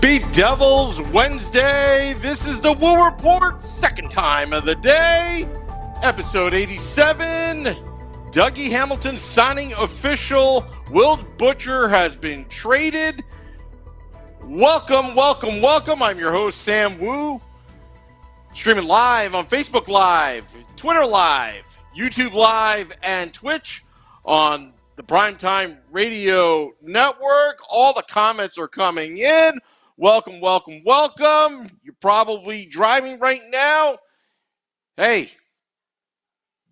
Beat Devils Wednesday. This is the Woo Report, second time of the day. Episode 87. Dougie Hamilton signing official. Will Butcher has been traded. Welcome, welcome, welcome. I'm your host, Sam Woo. Streaming live on Facebook Live, Twitter Live, YouTube Live, and Twitch on the Primetime Radio Network. All the comments are coming in. Welcome, welcome, welcome. You're probably driving right now. Hey,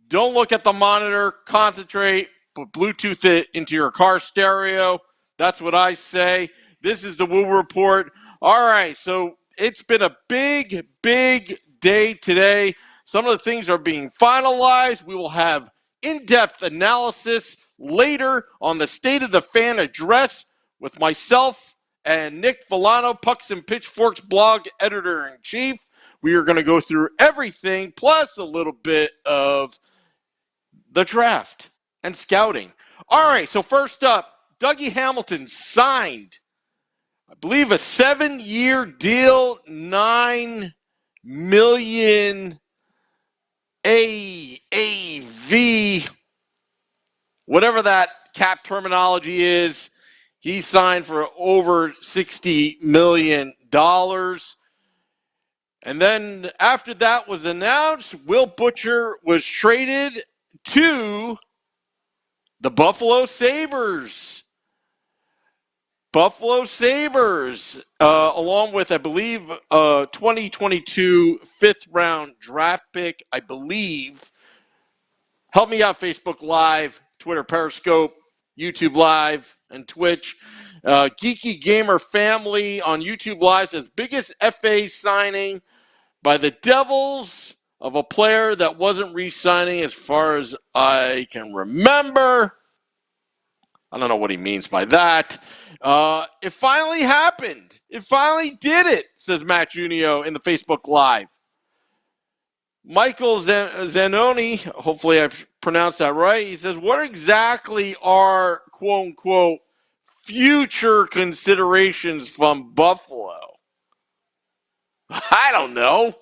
don't look at the monitor. Concentrate. Put Bluetooth it into your car stereo. That's what I say. This is the Woo Report. All right, so it's been a big, big day today. Some of the things are being finalized. We will have in-depth analysis later on the State of the Fan address with myself and Nick Villano, Pucks and Pitchforks blog editor-in-chief. We are going to go through everything, plus a little bit of the draft and scouting. All right, so first up, Dougie Hamilton signed, I believe, a 7-year deal, $9 million AAV, whatever that cap terminology is. He signed for over $60 million. And then after that was announced, Will Butcher was traded to the Buffalo Sabres. Buffalo Sabres, along with, I believe, 2022 fifth-round draft pick, I believe. Help me out, Facebook Live, Twitter Periscope, YouTube Live, and Twitch. Geeky Gamer Family on YouTube Live says, biggest FA signing by the Devils of a player that wasn't re-signing as far as I can remember. I don't know what he means by that. It finally happened. It finally did it, says Matt Junio in the Facebook Live. Michael Zanoni, hopefully I pronounced that right, he says, what exactly are, quote-unquote, future considerations from Buffalo? I don't know.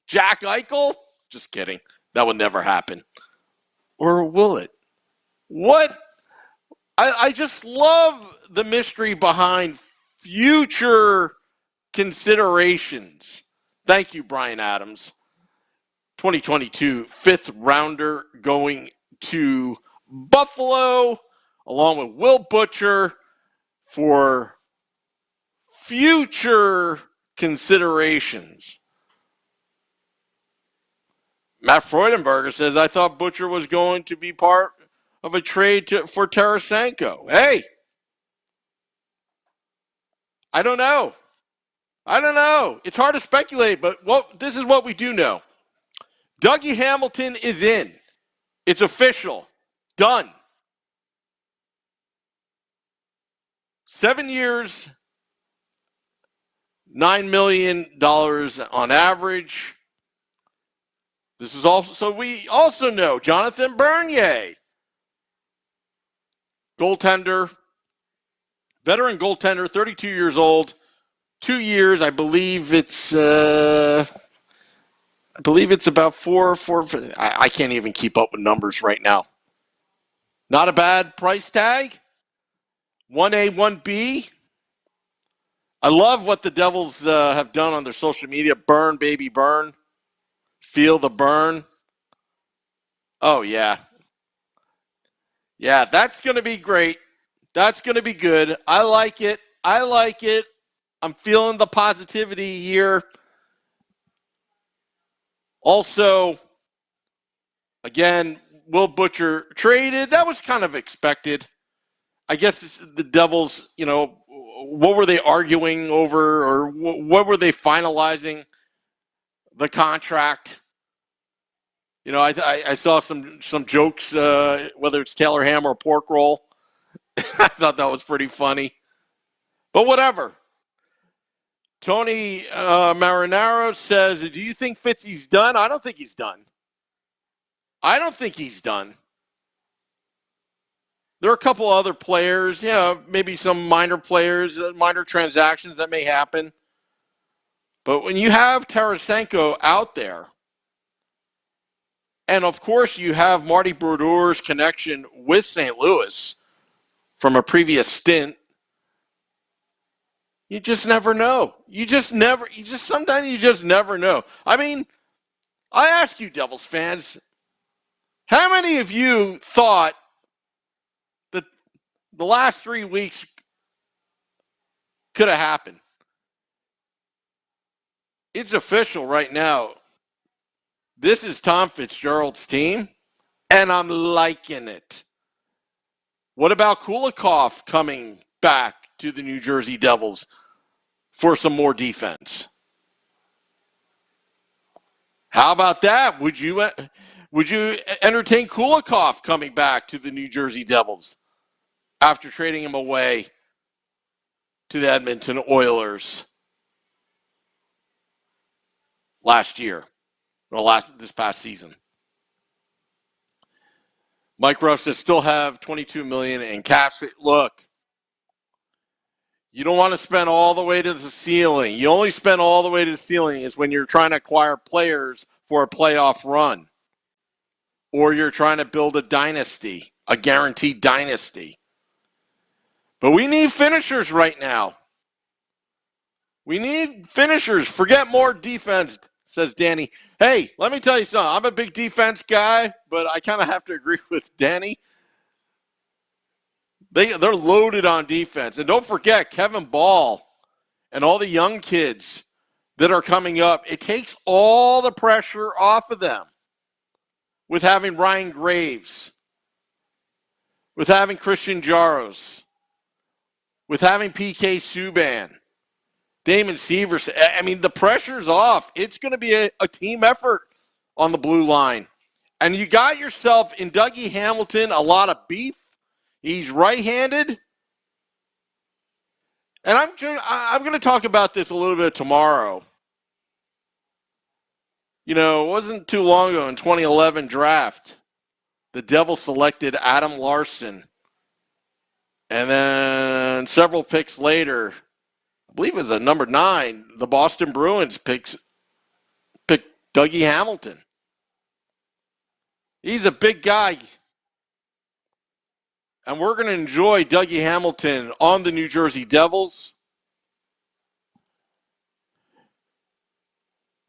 Jack Eichel? Just kidding. That would never happen. Or will it? What? I just love the mystery behind future considerations. Thank you, Brian Adams. 2022 fifth rounder going to Buffalo, along with Will Butcher for future considerations. Matt Freudenberger says, I thought Butcher was going to be part of a trade for Tarasenko. Hey, I don't know. It's hard to speculate, but this is what we do know. Dougie Hamilton is in. It's official. Done. 7 years, $9 million on average. This is also, so we also know Jonathan Bernier, goaltender, veteran goaltender, 32 years old, 2 years. I believe it's about four. I can't even keep up with numbers right now. Not a bad price tag. 1A, 1B. I love what the Devils have done on their social media. Burn, baby, burn. Feel the burn. Oh, yeah. Yeah, that's going to be great. That's going to be good. I like it. I'm feeling the positivity here. Also, again, Will Butcher traded. That was kind of expected. I guess the Devils, what were they arguing over, or what were they finalizing the contract? I saw some jokes, whether it's Taylor Ham or pork roll. I thought that was pretty funny. But whatever. Tony Marinaro says, do you think Fitzy's done? I don't think he's done. There are a couple other players, maybe some minor players, minor transactions that may happen. But when you have Tarasenko out there, and of course you have Marty Brodeur's connection with St. Louis from a previous stint, you just never know. Sometimes you just never know. I mean, I ask you, Devils fans, how many of you thought that the last 3 weeks could have happened? It's official right now. This is Tom Fitzgerald's team, and I'm liking it. What about Kulikov coming back to the New Jersey Devils for some more defense? How about that? Would you entertain Kulikov coming back to the New Jersey Devils after trading him away to the Edmonton Oilers last year, or this past season? Mike Ruff says still have $22 million in cap space. Look, you don't want to spend all the way to the ceiling. You only spend all the way to the ceiling is when you're trying to acquire players for a playoff run, or you're trying to build a dynasty, a guaranteed dynasty. But we need finishers right now. We need finishers. Forget more defense, says Danny. Hey, let me tell you something. I'm a big defense guy, but I kind of have to agree with Danny. They're loaded on defense. And don't forget, Kevin Ball and all the young kids that are coming up, it takes all the pressure off of them with having Ryan Graves, with having Christian Jaros, with having PK Subban, Damon Sievers. I mean, the pressure's off. It's going to be a team effort on the blue line. And you got yourself in Dougie Hamilton a lot of beef. He's right-handed. And I'm going to talk about this a little bit tomorrow. You know, it wasn't too long ago in 2011 draft, the Devils selected Adam Larson. And then several picks later, I believe it was at number 9, the Boston Bruins picked Dougie Hamilton. He's a big guy. And we're going to enjoy Dougie Hamilton on the New Jersey Devils.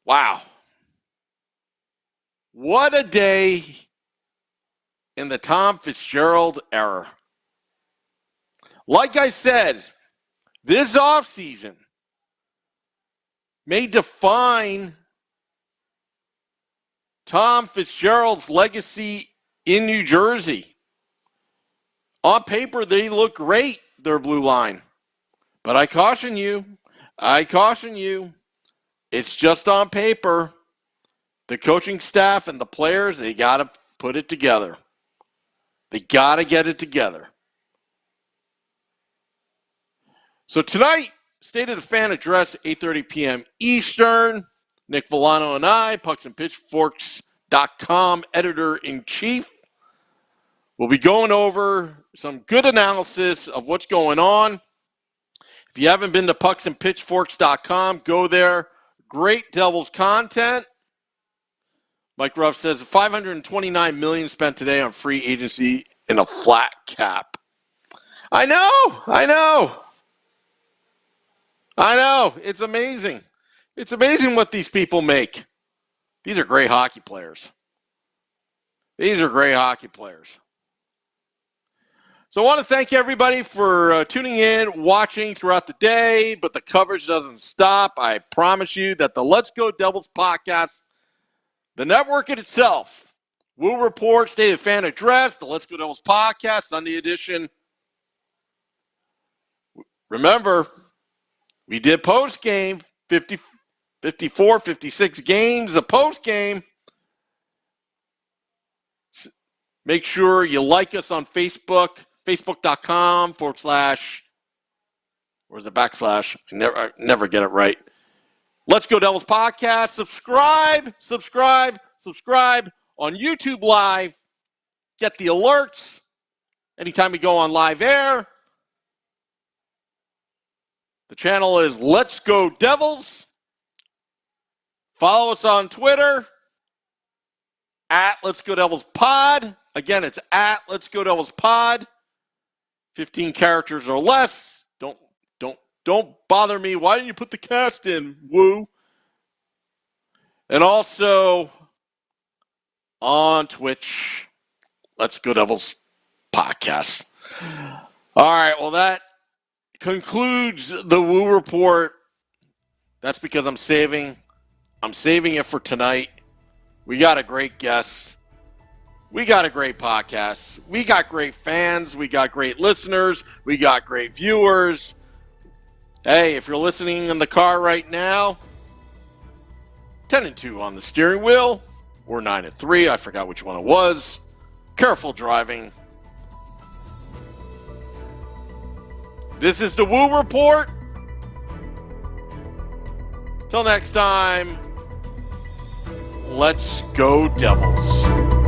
Wow. What a day in the Tom Fitzgerald era. Like I said, this offseason may define Tom Fitzgerald's legacy in New Jersey. On paper, they look great, their blue line. But I caution you, it's just on paper. The coaching staff and the players, they got to put it together. They got to get it together. So tonight, State of the Fan Address, 8:30 p.m. Eastern. Nick Villano and I, pucksandpitchforks.com editor-in-chief. We'll be going over some good analysis of what's going on. If you haven't been to pucksandpitchforks.com, go there. Great Devils content. Mike Ruff says $529 million spent today on free agency in a flat cap. I know. It's amazing. It's amazing what these people make. These are great hockey players. So I want to thank everybody for tuning in, watching throughout the day, but the coverage doesn't stop. I promise you that the Let's Go Devils podcast, the network in itself, will report State of Fan Address, the Let's Go Devils podcast, Sunday edition. Remember, we did post-game, 54, 56 games of post-game. Make sure you like us on Facebook, facebook.com/ where's the backslash? I never get it right. Let's Go Devils podcast. Subscribe on YouTube Live. Get the alerts. anytime we go on live air. The channel is Let's Go Devils. Follow us on Twitter at Let's Go Devils Pod. Again, it's at Let's Go Devils Pod. 15 characters or less. Don't bother me. Why didn't you put the cast in? Woo. And also on Twitch, Let's Go Devils Podcast. All right, well, that concludes the Woo Report. That's because I'm saving it for tonight. We got a great guest. We got a great podcast. We got great fans. We got great listeners. We got great viewers. Hey, if you're listening in the car right now, 10-2 on the steering wheel, or 9-3. I forgot which one it was. Careful driving. This is the Woo Report. Till next time, let's go Devils.